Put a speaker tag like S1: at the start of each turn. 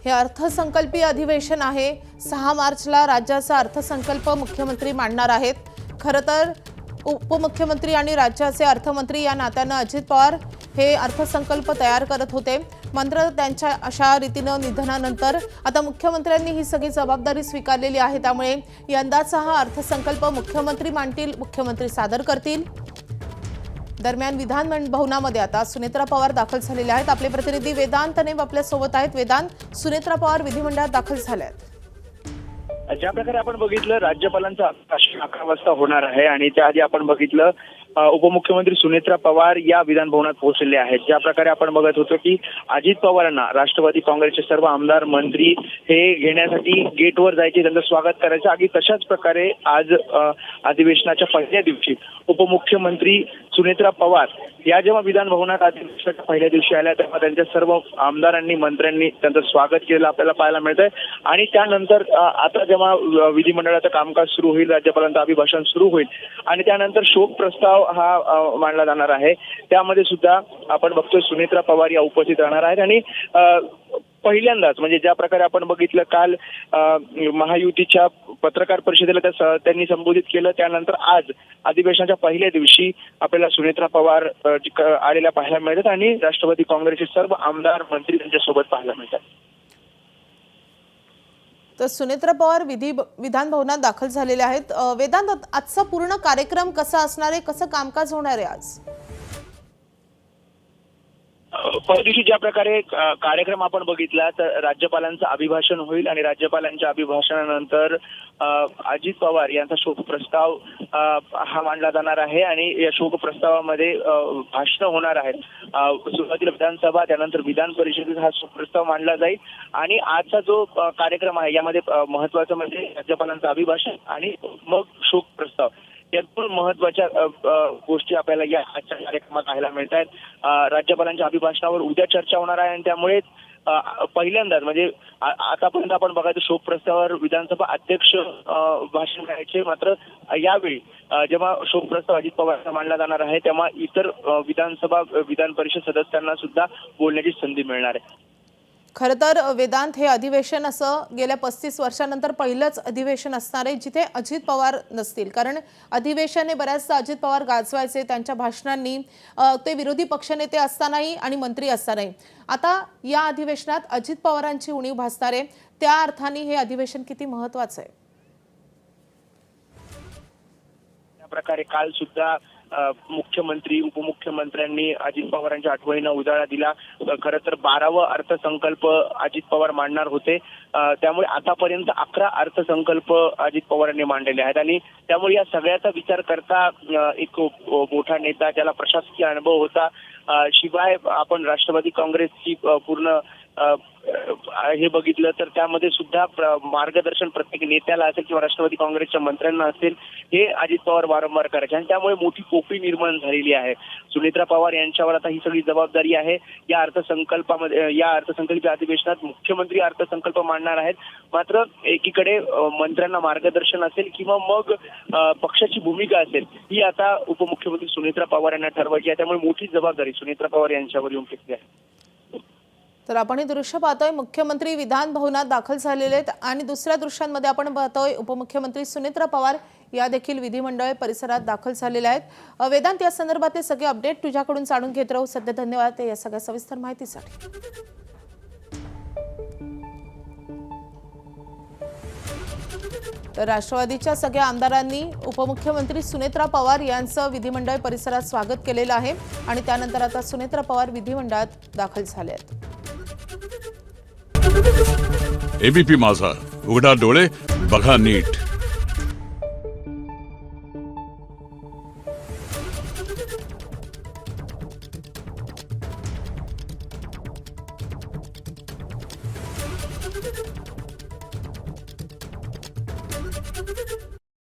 S1: हे अर्थसंकल्पीय अधिवेशन आहे। 6 मार्चला राज्याचा अर्थसंकल्प मुख्यमंत्री मांडणार आहेत। खरं तर उपमुख्यमंत्री आणि राज्याचे अर्थमंत्री या नात्यानं अजित पवार हे अर्थसंकल्प तयार करत होते। मात्र त्यांच्या अशा रीतीनं निधनानंतर आता मुख्यमंत्र्यांनी ही सगळी जबाबदारी स्वीकारलेली आहे। त्यामुळे यंदाचा हा अर्थसंकल्प मुख्यमंत्री मांडतील, मुख्यमंत्री सादर करतील। दरम्यान विधान भवनामध्ये आता सुनेत्रा पवार दाखल झालेले आहेत। आपले प्रतिनिधी वेदांत नेब आपल्या सोबत आहेत। वेदांत, सुनेत्रा पवार विधिमंडळात दाखल झाले आहेत।
S2: ज्या प्रकारे आपण बघितलं राज्यपालांचा अभिभाषण 11 वाजता होणार आहे आणि त्याआधी आपण बघितलं उपमुख्यमंत्री सुनेत्रा पवार या विधान भवनात पोहोचलेले आहेत। ज्या प्रकारे आपण बघत होतो की अजित पवारांना राष्ट्रवादी काँग्रेसचे सर्व आमदार मंत्री हे घेण्यासाठी गेटवर जायचे, त्यांचं स्वागत करायचं। अगदी तशाच प्रकारे आज अधिवेशनाच्या पहिल्या दिवशी उपमुख्यमंत्री सुनेत्रा पवार या जेव्हा विधान भवनात अधिवेशनाच्या पहिल्या दिवशी आल्या तेव्हा त्यांच्या सर्व आमदारांनी मंत्र्यांनी त्यांचं स्वागत केलं आपल्याला पाहायला मिळतंय। आणि त्यानंतर आता जेव्हा विधिमंडळाचं कामकाज सुरू होईल, राज्यपालांचं अभिभाषण सुरू होईल आणि त्यानंतर शोक प्रस्ताव हा मांडला जाणार आहे। त्यामध्ये सुद्धा आपण बघतोय सुनेत्रा पवार या उपस्थित राहणार आहेत आणि पहिल्यांदाच म्हणजे ज्या प्रकारे आपण बघितलं काल महायुतीच्या पत्रकार परिषदेला त्यांनी संबोधित केलं, त्यानंतर आज अधिवेशनाच्या पहिल्या दिवशी आपल्याला सुनेत्रा पवार आलेल्या पाहायला मिळतात आणि राष्ट्रवादी काँग्रेसचे सर्व आमदार मंत्री त्यांच्यासोबत पाहायला मिळतात।
S1: तर सुनेत्रा पवार विधान भवनात दाखल झालेले आहेत। वेदांत, आजचा पूर्ण कार्यक्रम कसा असणार आहे, कसं कामकाज होणार आहे आज?
S2: पहिल्या दिवशी ज्या प्रकारे कार्यक्रम आपण बघितला तर राज्यपालांचं अभिभाषण होईल आणि राज्यपालांच्या अभिभाषणानंतर अजित पवार यांचा शोक प्रस्ताव हा मांडला जाणार आहे आणि या शोक प्रस्तावामध्ये भाषण होणार आहेत। सुरुवातीला विधानसभा, त्यानंतर विधान परिषदेत हा शोक प्रस्ताव मांडला जाईल आणि आजचा जो कार्यक्रम आहे यामध्ये महत्वाचं म्हणजे राज्यपालांचं अभिभाषण आणि मग शोक प्रस्ताव या दोन महत्वाच्या गोष्टी आपल्याला या आजच्या कार्यक्रमात पाहायला मिळत आहेत। राज्यपालांच्या अभिभाषणावर उद्या चर्चा होणार आहे आणि त्यामुळे पहिल्यांदाच म्हणजे आतापर्यंत आपण बघायचं शोक प्रस्तावावर विधानसभा अध्यक्ष भाषण करायचे, मात्र यावेळी जेव्हा शोक प्रस्ताव अजित पवारांचा मांडला जाणार आहे तेव्हा इतर विधान परिषद सदस्यांना सुद्धा बोलण्याची संधी मिळणार आहे।
S1: खरं तर वेदांत, हे अधिवेशन असं गेल्या 35 वर्षांनंतर पहिलंच अधिवेशन असणार आहे जिथे अजित पवार नसतील। कारण अधिवेशने बऱ्याचदा अजित पवार गाजवायचे त्यांच्या भाषणांनी, ते विरोधी पक्षनेते असतानाही आणि मंत्री असतानाही। आता या अधिवेशनात अजित पवारांची उणीव भासणार आहे, त्या अर्थाने हे अधिवेशन किती महत्त्वाचं आहे?
S2: त्या प्रकारे काल सुद्धा मुख्यमंत्री उपमुख्यमंत्र्यांनी अजित पवारांच्या आठवणींना उजाळा दिला। खरं तर 12वा अर्थसंकल्प अजित पवार मांडणार होते, त्यामुळे आतापर्यंत 11 अर्थसंकल्प अजित पवारांनी मांडलेले आहेत आणि त्यामुळे या सगळ्याचा विचार करता एक मोठा नेता ज्याला प्रशासकीय अनुभव होता, शिवाय आपण राष्ट्रवादी काँग्रेसची पूर्ण हे बघितलं तर त्यामध्ये सुद्धा मार्गदर्शन प्रत्येक नेत्याला असेल किंवा राष्ट्रवादी काँग्रेसच्या मंत्र्यांना असेल हे अजित पवार वारंवार करायचे आणि त्यामुळे मोठी पोकळी निर्माण झालेली आहे। सुनेत्रा पवार यांच्यावर आता ही सगळी जबाबदारी आहे। या अर्थसंकल्पीय अधिवेशनात मुख्यमंत्री अर्थसंकल्प मांडणार आहेत, मात्र एकीकडे मंत्र्यांना मार्गदर्शन असेल किंवा मग पक्षाची भूमिका असेल ही आता उपमुख्यमंत्री सुनेत्रा पवार यांना ठरवायची आहे। त्यामुळे मोठी जबाबदारी सुनेत्रा पवार यांच्यावर येऊन टिकली आहे।
S1: तर आपण हे दृश्य पाहतोय, मुख्यमंत्री विधान भवनात दाखल झालेले आहेत आणि दुसऱ्या दृश्यांमध्ये आपण पाहतोय उपमुख्यमंत्री सुनेत्रा पवार या देखील विधिमंडळ परिसरात दाखल झालेल्या आहेत। वेदांत, या संदर्भातले सगळे अपडेट तुझ्याकडून जाणून घेत राहू। सध्या धन्यवाद या सगळ्या सविस्तर माहितीसाठी। तर राष्ट्रवादीच्या सगळ्या आमदारांनी उपमुख्यमंत्री सुनेत्रा पवार यांचं विधिमंडळ परिसरात स्वागत केलेलं आहे आणि त्यानंतर आता सुनेत्रा पवार विधिमंडळात दाखल झाले आहेत।
S3: एबीपी माझा, उघडा डोळे बघा नीट।